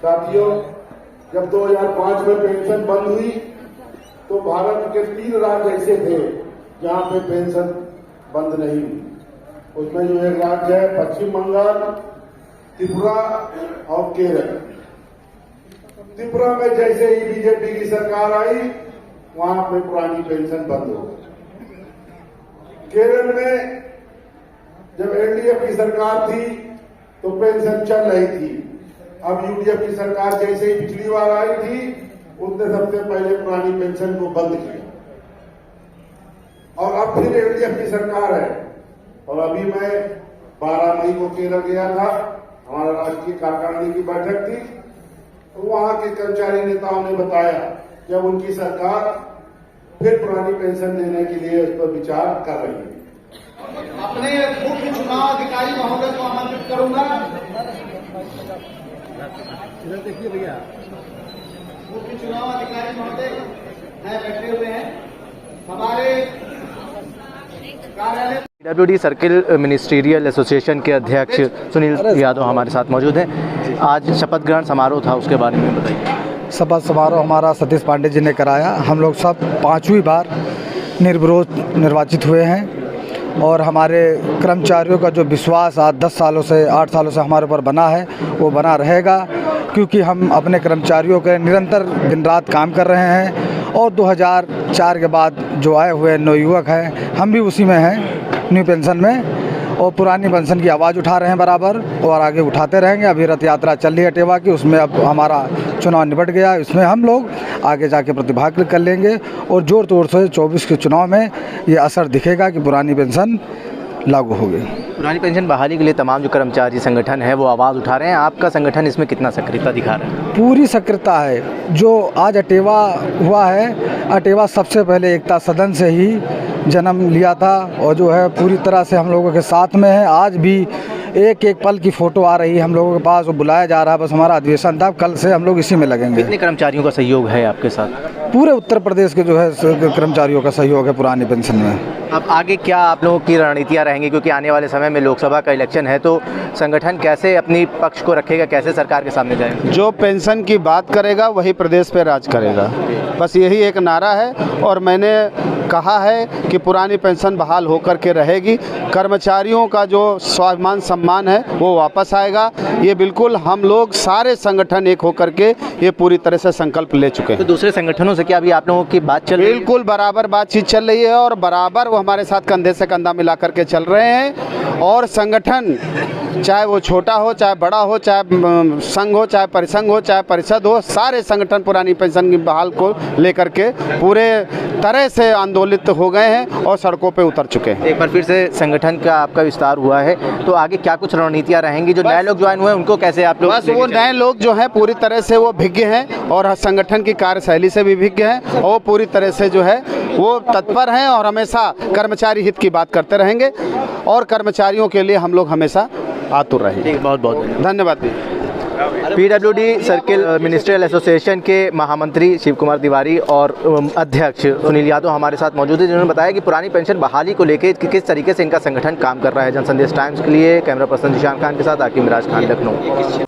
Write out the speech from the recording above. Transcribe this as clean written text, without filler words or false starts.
साथियों, जब 2005 में पेंशन बंद हुई तो भारत के 3 राज्य ऐसे थे जहां पे पेंशन बंद नहीं हुई। उसमें जो एक राज्य है पश्चिम बंगाल, त्रिपुरा और केरल। त्रिपुरा में जैसे ही बीजेपी की सरकार आई वहां पे पुरानी पेंशन बंद हो गई। केरल में जब एलडीएफ की सरकार थी तो पेंशन चल रही थी। अब यूडीएफ की सरकार जैसे ही पिछली बार आई थी उसने सबसे पहले पुरानी पेंशन को बंद किया और अब फिर एलडीएफ की सरकार है। और अभी मैं 12 मई को केरल गया था, हमारा राष्ट्रीय कार्यकारिणी की बैठक थी, तो वहां के कर्मचारी नेताओं ने बताया कि अब उनकी सरकार फिर पुरानी पेंशन देने के लिए इस पर विचार कर रही है। अपने मुख्य चुनाव अधिकारी महोदय को आमंत्रित करूंगा। देखिए भैया, मुख्य चुनाव अधिकारी महोदय बैठे हुए हैं हमारे कार्यालय। PWD सर्किल मिनिस्ट्रियल एसोसिएशन के अध्यक्ष सुनील यादव हमारे साथ मौजूद हैं। आज शपथ ग्रहण समारोह था, उसके बारे में बताइए। शपथ समारोह हमारा सतीश पांडे जी ने कराया। हम लोग सब 5वीं बार निर्विरोध निर्वाचित हुए हैं और हमारे कर्मचारियों का जो विश्वास आज 10 सालों से 8 सालों से हमारे ऊपर बना है वो बना रहेगा, क्योंकि हम अपने कर्मचारियों के निरंतर दिन रात काम कर रहे हैं। और 2004 के बाद जो आए हुए नवयुवक हैं, हम भी उसी में हैं, न्यू पेंशन में, और पुरानी पेंशन की आवाज़ उठा रहे हैं बराबर और आगे उठाते रहेंगे। अभी रथ यात्रा चल रही है टेवा की, उसमें अब हमारा चुनाव निपट गया, इसमें हम लोग आगे जाके प्रतिभाग कर लेंगे और जोर तोड़ से 24 के चुनाव में ये असर दिखेगा कि पुरानी पेंशन लागू हो गई। पुरानी पेंशन बहाली के लिए तमाम जो कर्मचारी संगठन है वो आवाज़ उठा रहे हैं। आपका संगठन इसमें कितना सक्रियता दिखा रहा है? पूरी सक्रियता है। जो आज अटेवा हुआ है, अटेवा सबसे पहले एकता सदन से ही जन्म लिया था और जो है पूरी तरह से हम लोगों के साथ में है। आज भी एक एक पल की फ़ोटो आ रही है हम लोगों के पास, वो बुलाया जा रहा है। बस हमारा अधिवेशन था, कल से हम लोग इसी में लगेंगे। कितने कर्मचारियों का सहयोग है आपके साथ? पूरे उत्तर प्रदेश के जो है कर्मचारियों का सहयोग है पुरानी पेंशन में। अब आगे क्या आप लोगों की रणनीतियाँ रहेंगी, क्योंकि आने वाले समय में लोकसभा का इलेक्शन है, तो संगठन कैसे अपनी पक्ष को रखेगा, कैसे सरकार के सामने जाएगा? जो पेंशन की बात करेगा वही प्रदेश पे राज करेगा, बस यही एक नारा है। और मैंने कहा है कि पुरानी पेंशन बहाल होकर के रहेगी। कर्मचारियों का जो स्वाभिमान सम्मान है वो वापस आएगा। ये बिल्कुल हम लोग सारे संगठन एक होकर के ये पूरी तरह से संकल्प ले चुके हैं। तो दूसरे संगठनों से क्या अभी आप लोगों की बात चल रही है? बिल्कुल बराबर बातचीत चल रही है और बराबर वो हमारे साथ कंधे से कंधा मिला करके चल रहे हैं। और संगठन चाहे वो छोटा हो, चाहे बड़ा हो, चाहे संघ हो, चाहे परिसंघ हो, चाहे परिषद हो, सारे संगठन पुरानी पेंशन की बहाल को लेकर के पूरे तरह से आंदोलित हो गए हैं और सड़कों पे उतर चुके हैं। एक बार फिर से संगठन का आपका विस्तार हुआ है, तो आगे क्या कुछ रणनीतियाँ रहेंगी? जो नए लोग ज्वाइन हुए हैं उनको कैसे आप लोग? बस वो नए लोग जो हैं पूरी तरह से वो भिज्ञ हैं और संगठन की कार्यशैली से भी भिज्ञ हैं और पूरी तरह से जो है वो तत्पर हैं और हमेशा कर्मचारी हित की बात करते रहेंगे और कर्मचारियों के लिए हम लोग हमेशा आतुर रहेंगे। बहुत बहुत धन्यवाद। PWD सर्किल मिनिस्ट्रियल एसोसिएशन के महामंत्री शिव कुमार तिवारी और अध्यक्ष सुनील यादव हमारे साथ मौजूद हैं, जिन्होंने बताया कि पुरानी पेंशन बहाली को लेकर किस तरीके से इनका संगठन काम कर रहा है। जनसंदेश टाइम्स के लिए कैमरा पर्सन जिशान खान के साथ आकिब मिराज खान, लखनऊ।